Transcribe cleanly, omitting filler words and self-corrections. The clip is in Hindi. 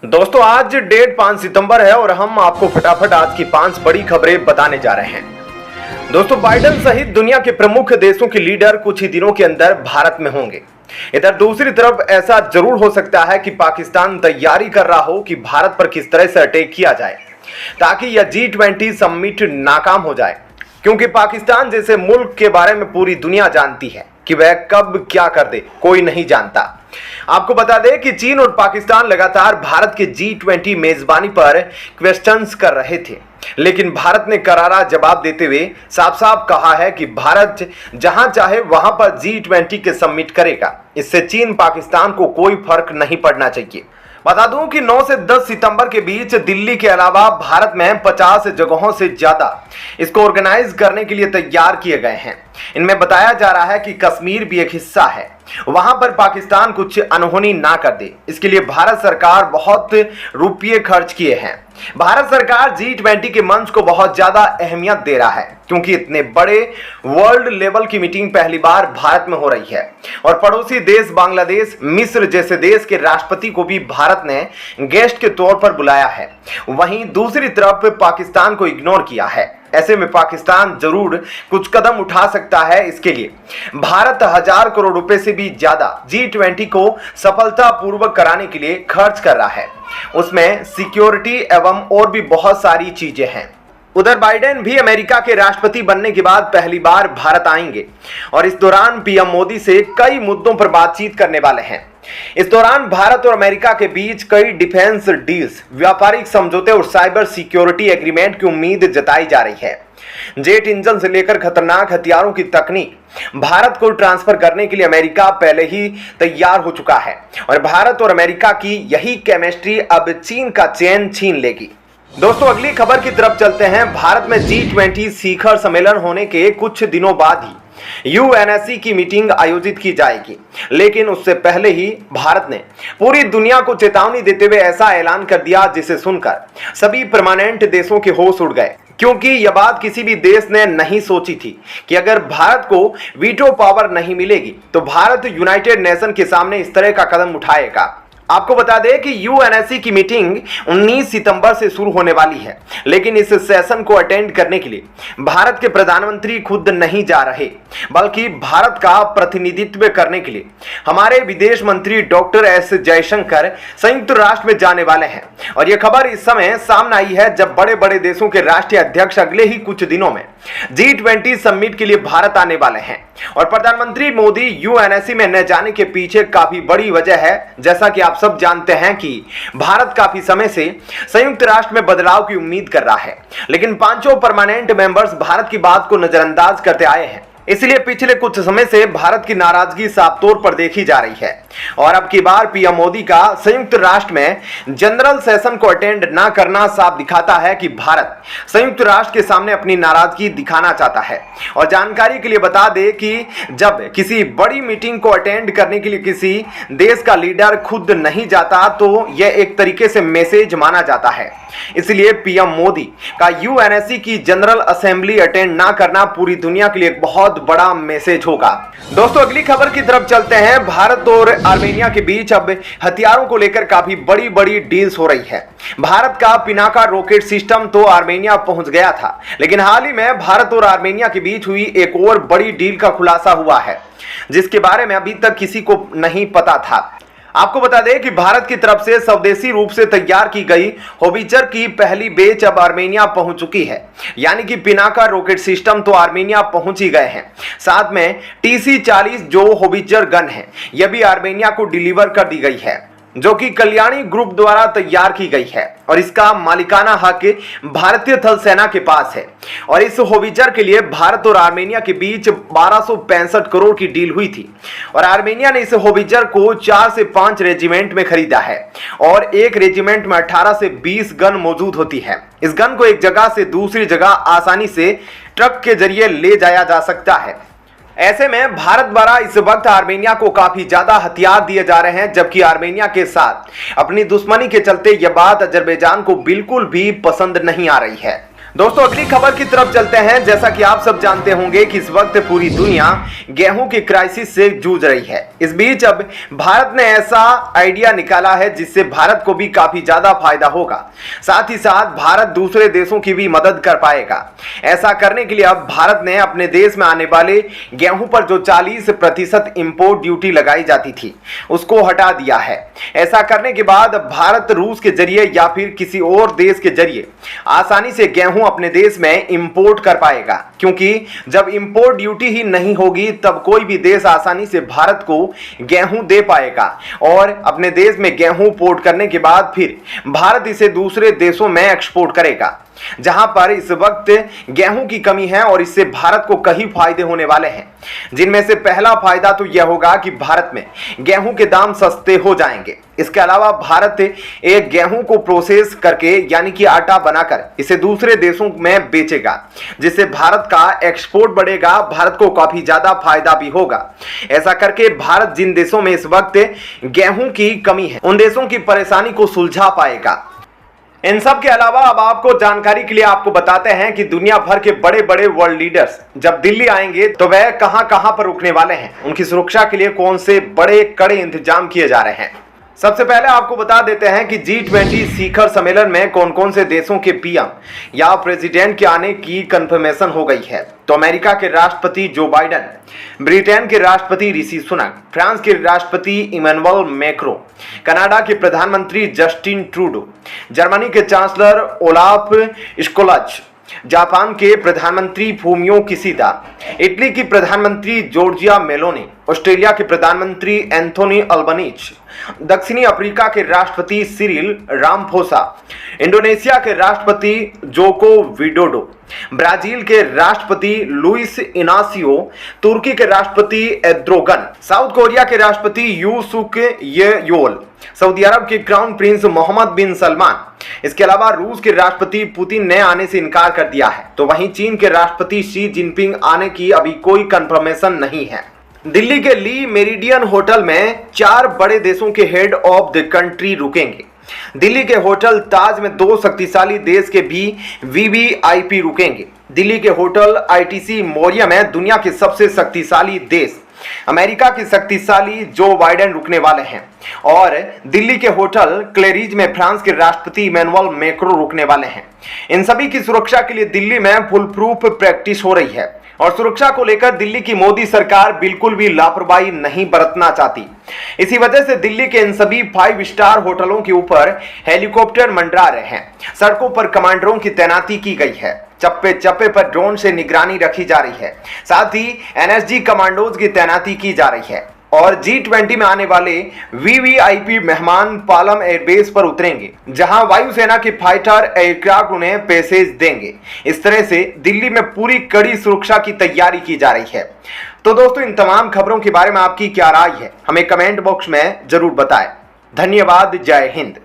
दोस्तों आज डेट 5 सितंबर है और हम आपको फटाफट आज की 5 बड़ी खबरें बताने जा रहे हैं। दोस्तों बाइडेन सहित दुनिया के प्रमुख देशों के लीडर कुछ ही दिनों के अंदर भारत में होंगे। इधर दूसरी तरफ ऐसा जरूर हो सकता है कि पाकिस्तान तैयारी कर रहा हो कि भारत पर किस तरह से अटैक किया जाए ताकि यह G20 समिट नाकाम हो जाए, क्योंकि पाकिस्तान जैसे मुल्क के बारे में पूरी दुनिया जानती है कि वह कब क्या कर दे कोई नहीं जानता। आपको बता दें कि चीन और पाकिस्तान लगातार भारत के G20 मेजबानी पर क्वेश्चंस कर रहे थे, लेकिन भारत ने करारा जवाब देते हुए साफ साफ कहा है कि भारत जहां चाहे वहां पर G20 के समिट करेगा। इससे चीन पाकिस्तान को कोई फर्क नहीं पड़ना चाहिए। बता दूं कि 9 से 10 सितंबर के बीच दिल्ली के अलावा भारत में 50 जगहों से ज्यादा इसको ऑर्गेनाइज करने के लिए तैयार किए गए हैं। इनमें बताया जा रहा है कि कश्मीर भी एक हिस्सा है, वहां पर पाकिस्तान कुछ अनहोनी ना कर दे, इसके लिए भारत सरकार बहुत रुपये खर्च किए हैं। भारत सरकार G20 के मंच को बहुत ज्यादा अहमियत दे रहा है, क्योंकि इतने बड़े वर्ल्ड लेवल की मीटिंग पहली बार भारत में हो रही है और पड़ोसी देश बांग्लादेश, मिस्र जैसे देश के राष्ट्रपति को भी भारत ने गेस्ट के तौर पर बुलाया है। वहीं दूसरी तरफ पाकिस्तान को इग्नोर किया है। ऐसे में पाकिस्तान जरूर कुछ कदम उठा सकता है। इसके लिए भारत 1000 करोड़ रुपए से भी ज्यादा G20 को सफलतापूर्वक कराने के लिए खर्च कर रहा है। उसमें सिक्योरिटी एवं और भी बहुत सारी चीजें हैं। उधर बाइडेन भी अमेरिका के राष्ट्रपति बनने के बाद पहली बार भारत आएंगे और इस दौरान पीएम मोदी से कई मुद्दों पर बातचीत करने वाले हैं। इस दौरान भारत और अमेरिका के बीच कई डिफेंस डील्स, व्यापारिक समझौते और साइबर सिक्योरिटी एग्रीमेंट की उम्मीद जताई जा रही है। जेट इंजन से लेकर खतरनाक हथियारों की तकनीक भारत को ट्रांसफर करने के लिए अमेरिका पहले ही तैयार हो चुका है और भारत और अमेरिका की यही केमिस्ट्री अब चीन का चैन छीन लेगी। दोस्तों अगली खबर की तरफ चलते हैं। भारत में G20 शिखर सम्मेलन होने के कुछ दिनों बाद ही UNSC की मीटिंग आयोजित की जाएगी, लेकिन उससे पहले ही भारत ने पूरी दुनिया को चेतावनी देते हुए ऐसा ऐलान कर दिया जिसे सुनकर सभी परमानेंट देशों के होश उड़ गए, क्योंकि यह बात किसी भी देश ने नहीं सोची थी कि अगर भारत को वीटो पावर नहीं मिलेगी तो भारत यूनाइटेड नेशन के सामने इस तरह का कदम उठाएगा। आपको बता दें कि UNSC की मीटिंग 19 सितंबर से शुरू होने वाली है, लेकिन इस सेशन को अटेंड करने के लिए भारत के प्रधानमंत्री खुद नहीं जा रहे, बल्कि भारत का प्रतिनिधित्व करने के लिए हमारे विदेश मंत्री डॉक्टर एस जयशंकर संयुक्त राष्ट्र में जाने वाले हैं। और यह खबर इस समय सामने आई है जब बड़े बड़े देशों के राष्ट्रीय अध्यक्ष अगले ही कुछ दिनों में G20 समिट के लिए भारत आने वाले हैं और प्रधानमंत्री मोदी UNSC में न जाने के पीछे काफी बड़ी वजह है। जैसा कि आप सब जानते हैं कि भारत काफी समय से संयुक्त राष्ट्र में बदलाव की उम्मीद कर रहा है, लेकिन पांचों परमानेंट मेंबर्स भारत की बात को नजरअंदाज करते आए हैं। इसलिए पिछले कुछ समय से भारत की नाराजगी साफ तौर पर देखी जा रही है और अब की बार पीएम मोदी का संयुक्त राष्ट्र में जनरल सेशन को अटेंड ना करना साफ दिखाता है कि भारत संयुक्त राष्ट्र के सामने अपनी नाराजगी दिखाना चाहता है। और जानकारी के लिए बता दें कि जब किसी बड़ी मीटिंग को अटेंड करने के लिए किसी देश का लीडर खुद नहीं जाता तो यह एक तरीके से मैसेज माना जाता है। इसलिए पीएम मोदी का UNSC की जनरल असेंबली अटेंड ना करना पूरी दुनिया के लिए एक बहुत बड़ा मैसेज होगा। दोस्तों अगली खबर की तरफ चलते हैं। भारत और आर्मेनिया के बीच अब हथियारों को लेकर काफी बड़ी बड़ी डील्स हो रही है। भारत का पिनाका रॉकेट सिस्टम तो आर्मेनिया पहुंच गया था, लेकिन हाल ही में भारत और आर्मेनिया के बीच हुई एक और बड़ी डील का खुलासा हुआ है, जिसके बारे में अभी तक किसी को नहीं पता था। आपको बता दें कि भारत की तरफ से स्वदेशी रूप से तैयार की गई होविचर की पहली बैच अब आर्मेनिया पहुंच चुकी है, यानी कि पिनाका रॉकेट सिस्टम तो आर्मेनिया पहुंच ही गए हैं। साथ में TC-40 जो होविचर गन है यह भी आर्मेनिया को डिलीवर कर दी गई है, जो कि कल्याणी ग्रुप द्वारा तैयार की गई है और इसका मालिकाना हक भारतीय थल सेना के पास है। और इस होविचर के लिए भारत और आर्मेनिया के बीच 1265 करोड़ की डील हुई थी और आर्मेनिया ने इस होविचर को 4 से 5 रेजिमेंट में खरीदा है और एक रेजिमेंट में 18 से 20 गन मौजूद होती है। इस गन को एक जगह से दूसरी जगह आसानी से ट्रक के जरिए ले जाया जा सकता है। ऐसे में भारत द्वारा इस वक्त आर्मेनिया को काफी ज्यादा हथियार दिए जा रहे हैं, जबकि आर्मेनिया के साथ अपनी दुश्मनी के चलते यह बात अजरबैजान को बिल्कुल भी पसंद नहीं आ रही है। दोस्तों अगली खबर की तरफ चलते हैं। जैसा कि आप सब जानते होंगे कि इस वक्त पूरी दुनिया गेहूं की क्राइसिस से जूझ रही है। इस बीच अब भारत ने ऐसा आइडिया निकाला है जिससे भारत को भी काफी ज्यादा फायदा होगा, साथ ही साथ भारत दूसरे देशों की भी मदद कर पाएगा। ऐसा करने के लिए अब भारत ने अपने देश में आने वाले गेहूं पर जो 40% इंपोर्ट ड्यूटी लगाई जाती थी उसको हटा दिया है। ऐसा करने के बाद भारत रूस के जरिए या फिर किसी और देश के जरिए आसानी से गेहूं अपने देश में इंपोर्ट कर पाएगा, क्योंकि जब इंपोर्ट ड्यूटी ही नहीं होगी तब कोई भी देश आसानी से भारत को गेहूं दे पाएगा और अपने देश में गेहूं इंपोर्ट करने के बाद फिर भारत इसे दूसरे देशों में एक्सपोर्ट करेगा, जहां पर इस वक्त गेहूं की कमी है। और इससे भारत को कई फायदे होने वाले हैं, जिनमें से पहला फायदा तो यह होगा कि भारत में गेहूं के दाम सस्ते हो जाएंगे। इसके अलावा भारत एक गेहूं को प्रोसेस करके यानी कि आटा बनाकर इसे दूसरे देशों में बेचेगा, जिससे भारत का एक्सपोर्ट बढ़ेगा, भारत को काफी ज्यादा फायदा भी होगा। ऐसा करके भारत जिन देशों में इस वक्त गेहूं की कमी है उन देशों की परेशानी को सुलझा पाएगा। इन सब के अलावा अब आपको जानकारी के लिए आपको बताते हैं कि दुनिया भर के बड़े बड़े वर्ल्ड लीडर्स जब दिल्ली आएंगे तो वह कहां पर रुकने वाले हैं, उनकी सुरक्षा के लिए कौन से बड़े कड़े इंतजाम किए जा रहे हैं। सबसे पहले आपको बता देते हैं कि G20 शिखर सम्मेलन में कौन कौन से देशों के पीएम या प्रेसिडेंट के आने की कंफर्मेशन हो गई है। तो अमेरिका के राष्ट्रपति जो बाइडेन, ब्रिटेन के राष्ट्रपति ऋषि सुनक, फ्रांस के राष्ट्रपति इमैनुअल मैक्रो, कनाडा के प्रधानमंत्री जस्टिन ट्रूडो, जर्मनी के चांसलर ओलाफ स्कोल्ज, जापान के प्रधानमंत्री फूमियो किशिदा, इटली की प्रधानमंत्री जॉर्जिया मेलोनी, ऑस्ट्रेलिया के प्रधानमंत्री एंथोनी अल्बनीज, दक्षिणी अफ्रीका के राष्ट्रपति सिरिल रामफोसा, इंडोनेशिया के राष्ट्रपति जोको विडोडो, ब्राजील के राष्ट्रपति लुइस इनासियो, तुर्की के राष्ट्रपति एर्दोगन, साउथ कोरिया के राष्ट्रपति यू सुक येयोल, सऊदी अरब के क्राउन प्रिंस मोहम्मद बिन सलमान। इसके अलावा रूस के राष्ट्रपति पुतिन ने आने से इनकार कर दिया है। तो वहीं चीन के राष्ट्रपति शी जिनपिंग आने की अभी कोई कंफर्मेशन नहीं है। दिल्ली के ली मेरिडियन होटल में 4 बड़े देशों के हेड ऑफ द कंट्री रुकेंगे। दिल्ली के होटल ताज में 2 शक्तिशाली देश के भी वीवीआईपी रुकेंगे। दिल्ली के होटल आईटीसी मौर्य में दुनिया के सबसे शक्तिशाली देश अमेरिका के शक्तिशाली जो बाइडेन रुकने वाले हैं और दिल्ली के होटल क्लेरिज में फ्रांस के राष्ट्रपति इमैनुअल मैक्रो रुकने वाले हैं। इन सभी की सुरक्षा के लिए दिल्ली में फुल प्रूफ प्रैक्टिस हो रही है और सुरक्षा को लेकर दिल्ली की मोदी सरकार बिल्कुल भी लापरवाही नहीं बरतना चाहती। इसी वजह से दिल्ली के इन सभी 5 स्टार होटलों के ऊपर हेलीकॉप्टर मंडरा रहे हैं। सड़कों पर कमांडरों की तैनाती की गई है। चप्पे चप्पे पर ड्रोन से निगरानी रखी जा रही है। साथ ही एनएसजी कमांडोज की तैनाती की जा रही है और G20 में आने वाले वीवीआईपी मेहमान पालम एयरबेस पर उतरेंगे, जहां वायुसेना के फाइटर एयरक्राफ्ट उन्हें पैसेज देंगे। इस तरह से दिल्ली में पूरी कड़ी सुरक्षा की तैयारी की जा रही है। तो दोस्तों इन तमाम खबरों के बारे में आपकी क्या राय है, हमें कमेंट बॉक्स में जरूर बताएं। धन्यवाद। जय हिंद।